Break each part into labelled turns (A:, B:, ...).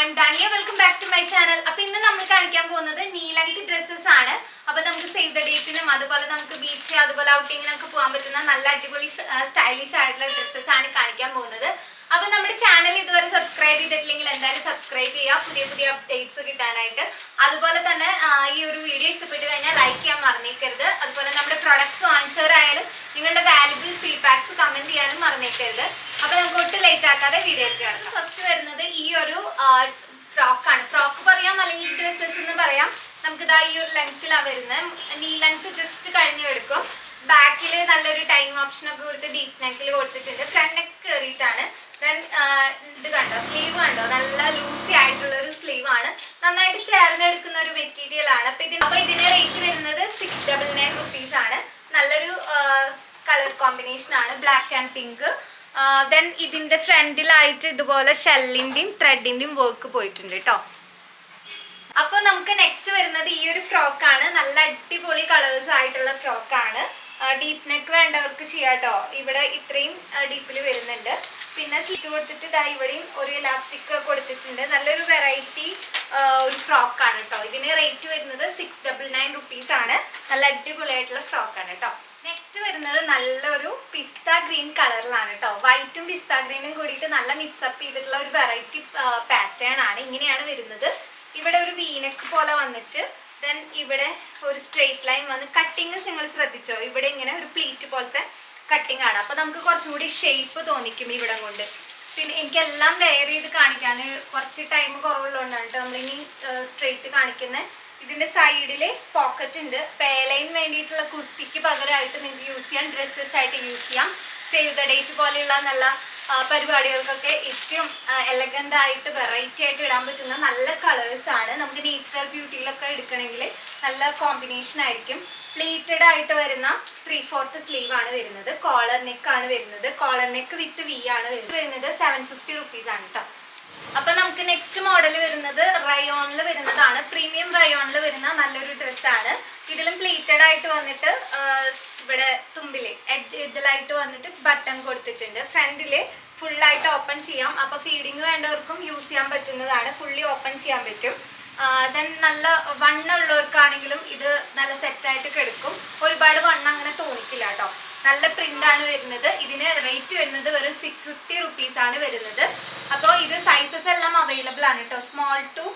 A: I'm Dania. Welcome back to my channel. അപ്പോൾ ഇന്ന് നമ്മൾ കാണിക്കാൻ പോകുന്നത് knee length dresses ആണ്. അപ്പോൾ നമുക്ക് സേവ് ദ ഡേറ്റിനും അതുപോലെ നമുക്ക് ബീച്ച് അതുപോലെ ഔട്ടിങ്ങിനൊക്കെ പോകാൻ പറ്റുന്ന നല്ല അടിപൊളി സ്റ്റൈലിഷ് ആയിട്ടുള്ള ഡ്രസ്സസ് ആണ് കാണിക്കാൻ പോകുന്നത്. അപ്പോൾ നമ്മുടെ ചാനൽ ഇതുവരെ സബ്സ്ക്രൈബ് ചെയ്തിട്ടില്ലെങ്കിൽ എന്തായാലും സബ്സ്ക്രൈബ് ചെയ്യുക പുതിയ പുതിയ അപ്ഡേറ്റ്സ് കിട്ടാനായിട്ട്. അതുപോലെ തന്നെ ഈ ഒരു വീഡിയോ ഇഷ്ടപ്പെട്ട് കഴിഞ്ഞാൽ ലൈക്ക് ചെയ്യാൻ മറന്നേക്കരുത്. അതുപോലെ നമ്മുടെ പ്രൊഡക്ട്സ് വാങ്ങിച്ചവരായാലും നിങ്ങളുടെ വാല്യുബിൾ ഫീഡ്ബാക്സ് കമന്റ് ചെയ്യാനും മറന്നേക്കരുത്. അപ്പോൾ നമുക്ക് ഒട്ടും ലേറ്റ് ആക്കാതെ വീഡിയോയിലേക്ക് കടക്കാം. ഫസ്റ്റ് വരുന്നത് ഈ ഒരു ഫ്രോക്കാണ്. ഫ്രോക്ക് പറയാം അല്ലെങ്കിൽ ഡ്രസ്സസ് എന്ന് പറയാം. നമുക്കിതാ ഈ ഒരു ലെങ്ത്തിലാണ് വരുന്നത്. നീ ലെങ്ത്ത് ജസ്റ്റ് കഴിഞ്ഞ് എടുക്കും. ബാക്കിൽ നല്ലൊരു ടൈം ഓപ്ഷൻ ഒക്കെ കൊടുത്ത് ഡീപ്പ് നെക്കിൽ കൊടുത്തിട്ടുണ്ട്. Front neck കയറിയിട്ടാണ്. ദെൻ ഇത് കണ്ടോ, സ്ലീവ് കണ്ടോ, നല്ല ലൂസി ആയിട്ടുള്ള ഒരു സ്ലീവ് ആണ്. നന്നായിട്ട് ചേർന്നെടുക്കുന്ന ഒരു മെറ്റീരിയൽ ആണ്. അപ്പോൾ ഇതിന്റെ റേറ്റ് വരുന്നത് 699 rupees ആണ്. നല്ലൊരു കളർ കോമ്പിനേഷൻ ആണ്, ബ്ലാക്ക് ആൻഡ് പിങ്ക്. ദെൻ ഇതിന്റെ ഫ്രണ്ടിലായിട്ട് ഇതുപോലെ ഷെല്ലിന്റെയും ത്രെഡിന്റെയും വർക്ക് പോയിട്ടുണ്ട് കേട്ടോ. അപ്പൊ നമുക്ക് നെക്സ്റ്റ് വരുന്നത് ഈ ഒരു ഫ്രോക്കാണ്. നല്ല അടിപൊളി കളേഴ്സ് ആയിട്ടുള്ള ഫ്രോക്കാണ്. ഡീപ്പ് നെക്ക് വേണ്ടവർക്ക് ചെയ്യാട്ടോ. ഇവിടെ ഇത്രയും ഡീപ്പിൽ വരുന്നുണ്ട്. പിന്നെ സ്ലിറ്റ് കൊടുത്തിട്ട് ഇതാ ഇവിടെയും ഒരു ഇലാസ്റ്റിക് കൊടുത്തിട്ടുണ്ട്. നല്ലൊരു വെറൈറ്റി ഒരു ഫ്രോക്കാണ് കേട്ടോ. ഇതിന് റേറ്റ് വരുന്നത് 699 rupees ആണ്. നല്ല അടിപൊളിയായിട്ടുള്ള ഫ്രോക്കാണ് കേട്ടോ. നെക്സ്റ്റ് വരുന്നത് നല്ലൊരു പിസ്ത ഗ്രീൻ കളറിലാണ് കേട്ടോ. വൈറ്റും പിസ്ത ഗ്രീനും കൂടിയിട്ട് നല്ല മിക്സപ്പ് ചെയ്തിട്ടുള്ള ഒരു വെറൈറ്റി പാറ്റേൺ ആണ്. ഇങ്ങനെയാണ് വരുന്നത്. ഇവിടെ ഒരു വീനക്ക് പോലെ വന്നിട്ട് ദെൻ ഇവിടെ ഒരു സ്ട്രെയിറ്റ് ലൈൻ വന്ന് കട്ടിങ് നിങ്ങൾ ശ്രദ്ധിച്ചോ, ഇവിടെ ഇങ്ങനെ ഒരു പ്ലീറ്റ് പോലത്തെ കട്ടിങ് ആണ്. അപ്പോൾ നമുക്ക് കുറച്ചും കൂടി ഷേപ്പ് തോന്നിക്കും ഇവിടം കൊണ്ട്. പിന്നെ എനിക്കെല്ലാം വെയർ ചെയ്ത് കാണിക്കാൻ കുറച്ച് ടൈം കുറവുള്ളതുകൊണ്ടാണ് കേട്ടോ നമ്മളിനി സ്ട്രെയിറ്റ് കാണിക്കുന്നത്. ഇതിൻ്റെ സൈഡിൽ പോക്കറ്റ് ഉണ്ട്. പേലൈന് വേണ്ടിയിട്ടുള്ള കുർത്തിക്ക് പകരമായിട്ട് നിങ്ങൾക്ക് യൂസ് ചെയ്യാം, ഡ്രസ്സസ് ആയിട്ട് യൂസ് ചെയ്യാം. സേവ് ദ ഡേറ്റ് പോലെയുള്ള നല്ല പരിപാടികൾക്കൊക്കെ ഏറ്റവും എലഗൻ്റ് ആയിട്ട് വെറൈറ്റി ആയിട്ട് ഇടാൻ പറ്റുന്ന നല്ല കളേഴ്സ് ആണ്. നമുക്ക് നേച്ചുറൽ ബ്യൂട്ടിയിലൊക്കെ എടുക്കണമെങ്കിൽ നല്ല കോമ്പിനേഷൻ ആയിരിക്കും. പ്ലീറ്റഡ് ആയിട്ട് വരുന്ന 3/4 സ്ലീവ് ആണ് വരുന്നത്. കോളർ നെക്ക് ആണ് വരുന്നത്. കോളർ നെക്ക് വിത്ത് വി ആണ് വരുന്നത്. 750 rupees ആണ് കേട്ടോ. അപ്പൊ നമുക്ക് നെക്സ്റ്റ് മോഡൽ വരുന്നത് റയോണിൽ വരുന്നതാണ്. പ്രീമിയം റയോണിൽ വരുന്ന നല്ലൊരു ഡ്രസ്സാണ്. ഇതിലും പ്ലീറ്റഡ് ആയിട്ട് വന്നിട്ട് ഇവിടെ തുമ്പില് ഇതിലായിട്ട് വന്നിട്ട് ബട്ടൺ കൊടുത്തിട്ടുണ്ട്. ഫ്രണ്ടില് ഫുള്ളായിട്ട് ഓപ്പൺ ചെയ്യാം. അപ്പൊ ഫീഡിങ് വേണ്ടവർക്കും യൂസ് ചെയ്യാൻ പറ്റുന്നതാണ്. ഫുള്ളി ഓപ്പൺ ചെയ്യാൻ പറ്റും. ദെൻ നല്ല വണ്ണുള്ളവർക്കാണെങ്കിലും ഇത് നല്ല സെറ്റായിട്ട് കിടക്കും. ഒരുപാട് വണ്ണം അങ്ങനെ തോന്നിക്കില്ല കേട്ടോ. നല്ല പ്രിന്റ് ആണ് വരുന്നത്. ഇതിന് റേറ്റ് വരുന്നത് വെറും 650 rupees ആണ് വരുന്നത്. അപ്പോൾ ഇത് സൈസസ് എല്ലാം അവൈലബിൾ ആണ് കേട്ടോ. Small to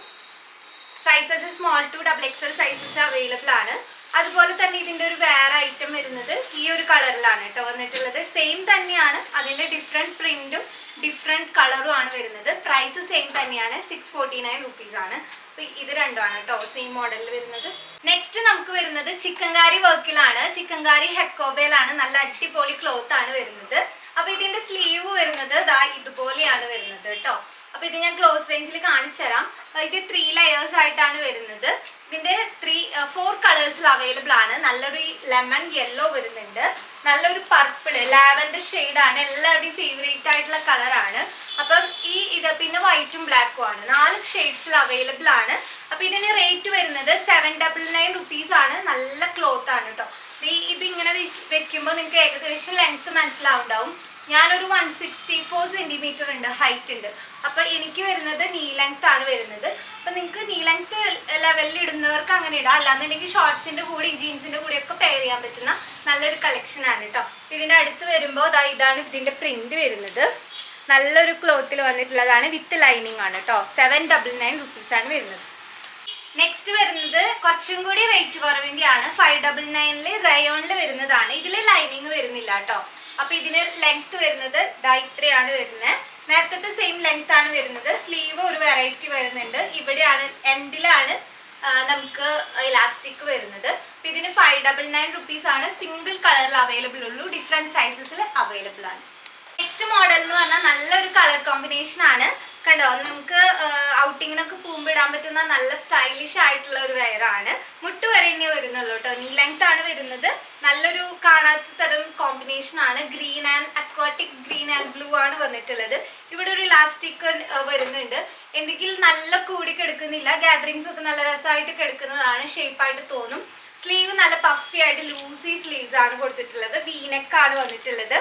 A: XXL sizes available ആണ്. അതുപോലെ തന്നെ ഇതിൻ്റെ ഒരു വേറെ ഐറ്റം വരുന്നത് ഈ ഒരു കളറിലാണ് കേട്ടോ വന്നിട്ടുള്ളത്. സെയിം തന്നെയാണ്, അതിൻ്റെ ഡിഫറെൻറ്റ് പ്രിന്റും ഡിഫറെൻറ്റ് കളറും ആണ് വരുന്നത്. പ്രൈസ് സെയിം തന്നെയാണ്, 649 rupees ആണ്. അപ്പോൾ ഇത് രണ്ടുമാണ് കേട്ടോ സെയിം മോഡലിൽ വരുന്നത്. നെക്സ്റ്റ് നമുക്ക് വരുന്നത് ചിക്കൻകാരി വർക്കിലാണ്. ചിക്കൻകാരി ഹെക്കോബയിലാണ്. നല്ല അടിപൊളി ക്ലോത്ത് ആണ് വരുന്നത്. അപ്പോൾ ഇതിൻ്റെ സ്ലീവ് വരുന്നത് ദാ ഇതുപോലെയാണ് വരുന്നത് കേട്ടോ. അപ്പോൾ ഇത് ഞാൻ ക്ലോസ് റേഞ്ചിൽ കാണിച്ചു തരാം. ഇത് 3 layers ആയിട്ടാണ് വരുന്നത്. ഇതിൻ്റെ 4 കളേഴ്സിൽ അവൈലബിൾ ആണ്. നല്ലൊരു ലെമൺ യെല്ലോ വരുന്നുണ്ട്. നല്ലൊരു പർപ്പിൾ ലാവൻഡർ ഷെയ്ഡാണ്. എല്ലാവരുടെയും ഫേവറേറ്റ് ആയിട്ടുള്ള കളറാണ്. അപ്പം ഇത് പിന്നെ വൈറ്റും ബ്ലാക്കും ആണ്. 4 ഷെയ്ഡ്സിൽ അവൈലബിൾ ആണ്. അപ്പം ഇതിന് റേറ്റ് വരുന്നത് 799 rupees ആണ്. നല്ല ക്ലോത്ത് ആണ് കേട്ടോ. ഇതിങ്ങനെ വെക്കുമ്പോൾ നിങ്ങൾക്ക് ഏകദേശം ലെങ്ത്ത് മനസ്സിലാവുണ്ടാവും. ഞാനൊരു 164 centimeter ഉണ്ട് ഹൈറ്റ് ഉണ്ട്. അപ്പം എനിക്ക് വരുന്നത് നീ ലെങ്ത് ആണ് വരുന്നത്. അപ്പം നിങ്ങൾക്ക് നീ ലെങ്ത് ലെവലിൽ ഇടുന്നവർക്ക് അങ്ങനെ ഇടാം. അല്ലാന്നുണ്ടെങ്കിൽ ഷോർട്സിൻ്റെ കൂടെയും ജീൻസിൻ്റെ കൂടെയൊക്കെ പെയർ ചെയ്യാൻ പറ്റുന്ന നല്ലൊരു കളക്ഷൻ ആണ് കേട്ടോ. ഇതിൻ്റെ അടുത്ത് വരുമ്പോൾ ഇതാണ് ഇതിൻ്റെ പ്രിന്റ് വരുന്നത്. നല്ലൊരു ക്ലോത്തിൽ വന്നിട്ടുള്ളതാണ്. വിത്ത് ലൈനിങ് ആണ് കേട്ടോ. 799 rupees ആണ് വരുന്നത്. നെക്സ്റ്റ് വരുന്നത് കുറച്ചും കൂടി റേറ്റ് കുറവിൻ്റെയാണ്. 599 റയോണിൽ വരുന്നതാണ്. ഇതിൽ ലൈനിങ് വരുന്നില്ല കേട്ടോ. അപ്പൊ ഇതിന് ലെങ്ത് വരുന്നത് ഇത്രയാണ് വരുന്നത്. നേരത്തെ സെയിം ലെങ്ത് ആണ് വരുന്നത്. സ്ലീവ് ഒരു വെറൈറ്റി വരുന്നുണ്ട്. ഇവിടെയാണ് എൻഡിലാണ് നമുക്ക് ഇലാസ്റ്റിക് വരുന്നത്. അപ്പൊ ഇതിന് 599 rupees ആണ്. സിംഗിൾ കളറിൽ അവൈലബിൾ ഉള്ളൂ. ഡിഫറെന്റ് സൈസസിൽ അവൈലബിൾ ആണ്. നെക്സ്റ്റ് മോഡൽ എന്ന് പറഞ്ഞാൽ നല്ലൊരു കളർ കോമ്പിനേഷൻ ആണ്. കണ്ടോ, നമുക്ക് ഔട്ടിങ്ങിനൊക്കെ പോകുമ്പോൾ ഇടാൻ പറ്റുന്ന നല്ല സ്റ്റൈലിഷ് ആയിട്ടുള്ള ഒരു വെയർ ആണ്. മുട്ട് വരെ ഇനി വരുന്നുള്ളൂ കേട്ടോ. നീ ലെങ്ത് ആണ് വരുന്നത്. നല്ലൊരു കാണാത്ത തരം കോമ്പിനേഷൻ ആണ്. Green and aquatic green and blue ആണ് വന്നിട്ടുള്ളത്. ഇവിടെ ഒരു ഇലാസ്റ്റിക് വരുന്നുണ്ട്. എന്തെങ്കിലും നല്ല കൂടി കിടക്കുന്നില്ല. ഗാദറിങ്സ് ഒക്കെ നല്ല രസമായിട്ട് കിടക്കുന്നതാണ്. ഷേപ്പായിട്ട് തോന്നും. സ്ലീവ് നല്ല പഫി ആയിട്ട് ലൂസി സ്ലീവ്സ് ആണ് കൊടുത്തിട്ടുള്ളത്. വീനെക്കാണ് വന്നിട്ടുള്ളത്.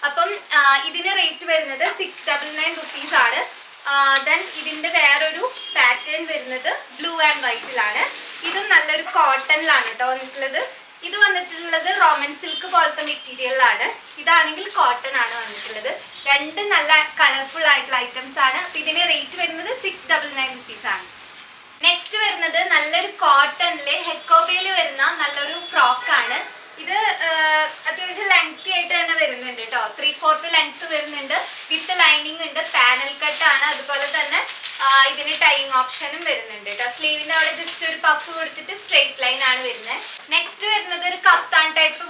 A: അപ്പം ഇതിന് റേറ്റ് വരുന്നത് 699 rupees ആണ്. ദെൻ ഇതിന്റെ വേറൊരു പാറ്റേൺ വരുന്നത് ബ്ലൂ ആൻഡ് വൈറ്റിലാണ്. ഇതും നല്ലൊരു കോട്ടണിലാണ് കേട്ടോ വന്നിട്ടുള്ളത്. ഇത് വന്നിട്ടുള്ളത് റോമൻ സിൽക്ക് പോലത്തെ മെറ്റീരിയലാണ്. ഇതാണെങ്കിൽ കോട്ടൺ ആണ് വന്നിട്ടുള്ളത്. രണ്ട് നല്ല കളർഫുൾ ആയിട്ടുള്ള ഐറ്റംസ് ആണ്. അപ്പൊ ഇതിന്റെ റേറ്റ് വരുന്നത് 699 റുപ്പീസ് ആണ്. നെക്സ്റ്റ് വരുന്നത് നല്ലൊരു കോട്ടണില് ഹെക്കോബയിൽ വരുന്ന നല്ലൊരു ഫ്രോക്ക് ആണ്. ഇത് അത്യാവശ്യം ലെങ്തി ആയിട്ട് തന്നെ വരുന്നുണ്ട് കേട്ടോ. 3/4 ലെങ്ത് വരുന്നുണ്ട്. വിത്ത് ലൈനിങ് ഉണ്ട്. പാനൽ കട്ട് ആണ്. അതുപോലെ തന്നെ ഇതിന് ടൈയിങ് ഓപ്ഷനും വരുന്നുണ്ട് കേട്ടോ. സ്ലീവിന്റെ അവിടെ ജസ്റ്റ് ഒരു പഫ് കൊടുത്തിട്ട് സ്ട്രെയിറ്റ് ലൈൻ ആണ് വരുന്നത്. നെക്സ്റ്റ് വരുന്നത് ഒരു കഫ്താൻ ടൈപ്പ്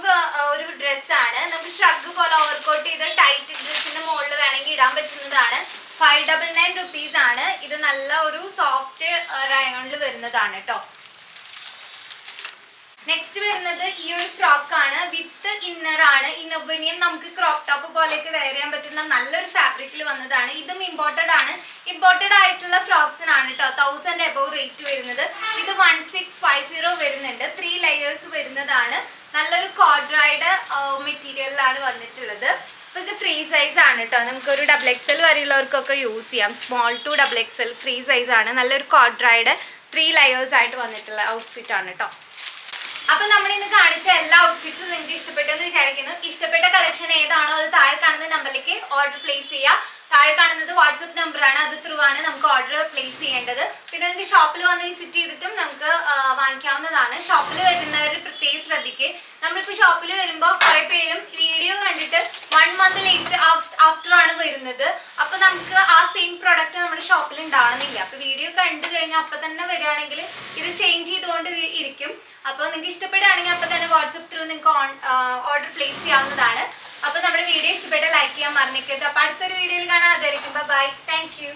A: ഒരു ഡ്രസ് ആണ്. നമുക്ക് ഷ്രഗ് പോലെ ഓവർകോട്ട് ചെയ്ത് ടൈറ്റ് ഡ്രസ്സിന്റെ മുകളിൽ വേണമെങ്കിൽ ഇടാൻ പറ്റുന്നതാണ്. 599 റുപ്പീസ് ആണ്. ഇത് നല്ല ഒരു സോഫ്റ്റ് റയോണിൽ വരുന്നതാണ് കേട്ടോ. നെക്സ്റ്റ് വരുന്നത് ഈ ഒരു ഫ്രോക്ക് ആണ്. വിത്ത് ഇന്നർ ആണ്. ഇന്നർ ബനിയൻ നമുക്ക് ക്രോപ്പ് ടോപ്പ് പോലെയൊക്കെ വെയർ ചെയ്യാൻ പറ്റുന്ന നല്ലൊരു ഫാബ്രിക്കിൽ വന്നതാണ്. ഇതും ഇമ്പോർട്ടഡ് ആണ്. ഇമ്പോർട്ടഡ് ആയിട്ടുള്ള ഫ്രോക്സിനാണ് കേട്ടോ 1000 എബോവ് റേറ്റ് വരുന്നത്. ഇത് 1650 വരുന്നുണ്ട്. 3 ലെയേഴ്സ് വരുന്നതാണ്. നല്ലൊരു കോഡ്രൈഡ് മെറ്റീരിയലിലാണ് വന്നിട്ടുള്ളത്. അപ്പൊ ഇത് ഫ്രീ സൈസ് ആണ് കേട്ടോ. നമുക്കൊരു XXL വരെയുള്ളവർക്കൊക്കെ യൂസ് ചെയ്യാം. Small to XXL free size ആണ്. നല്ലൊരു കോഡ്രൈഡ് 3 ലെയേഴ്സ് ആയിട്ട് വന്നിട്ടുള്ള ഔട്ട്ഫിറ്റ് ആണ് കേട്ടോ. അപ്പൊ നമ്മൾ ഇന്ന് കാണിച്ച എല്ലാ ഔട്ട്ഫിറ്റ്സും നിങ്ങൾക്ക് ഇഷ്ടപ്പെട്ടെന്ന് വിചാരിക്കുന്നു. ഇഷ്ടപ്പെട്ട കളക്ഷൻ ഏതാണോ അത് താഴെ കാണുന്ന നമ്പറിലേക്ക് ഓർഡർ പ്ലേസ് ചെയ്യുക. താഴെ കാണുന്നത് വാട്സപ്പ് നമ്പർ ആണ്. അത് ത്രൂ ആണ് നമുക്ക് ഓർഡർ പ്ലേസ് ചെയ്യേണ്ടത്. പിന്നെ നിങ്ങൾക്ക് ഷോപ്പിൽ വന്ന് വിസിറ്റ് ചെയ്തിട്ടും നമുക്ക് വാങ്ങിക്കാവുന്നതാണ്. ഷോപ്പിൽ വരുന്നവർ പ്രത്യേകം ശ്രദ്ധിക്കുക. നമ്മളിപ്പോൾ ഷോപ്പിൽ വരുമ്പോൾ കുറെ പേരും വീഡിയോ കണ്ടിട്ട് 1 മന്ത് ലേറ്റ് ആഫ്റ്റർ ആണ് വരുന്നത്. അപ്പൊ നമുക്ക് ആ സെയിം പ്രോഡക്റ്റ് നമ്മുടെ ഷോപ്പിൽ ഉണ്ടാവണമെന്നില്ല. അപ്പൊ വീഡിയോ കണ്ടു കഴിഞ്ഞാൽ അപ്പൊ തന്നെ വരികയാണെങ്കിൽ ഇത് ചേഞ്ച് ചെയ്തുകൊണ്ട് ഇരിക്കും. അപ്പോൾ നിങ്ങൾക്ക് ഇഷ്ടപ്പെടുകയാണെങ്കിൽ അപ്പോൾ തന്നെ വാട്സപ്പ് ത്രൂ നിങ്ങൾക്ക് ഓർഡർ പ്ലേസ് ചെയ്യാവുന്നതാണ്. അപ്പോൾ നമ്മുടെ വീഡിയോ ഇഷ്ടപ്പെട്ട ലൈക്ക് ചെയ്യാൻ മറന്നിക്കരുത്. അപ്പോൾ അടുത്തൊരു വീഡിയോയിൽ കാണാം. അതായിരിക്കും. ബൈ. Thank you.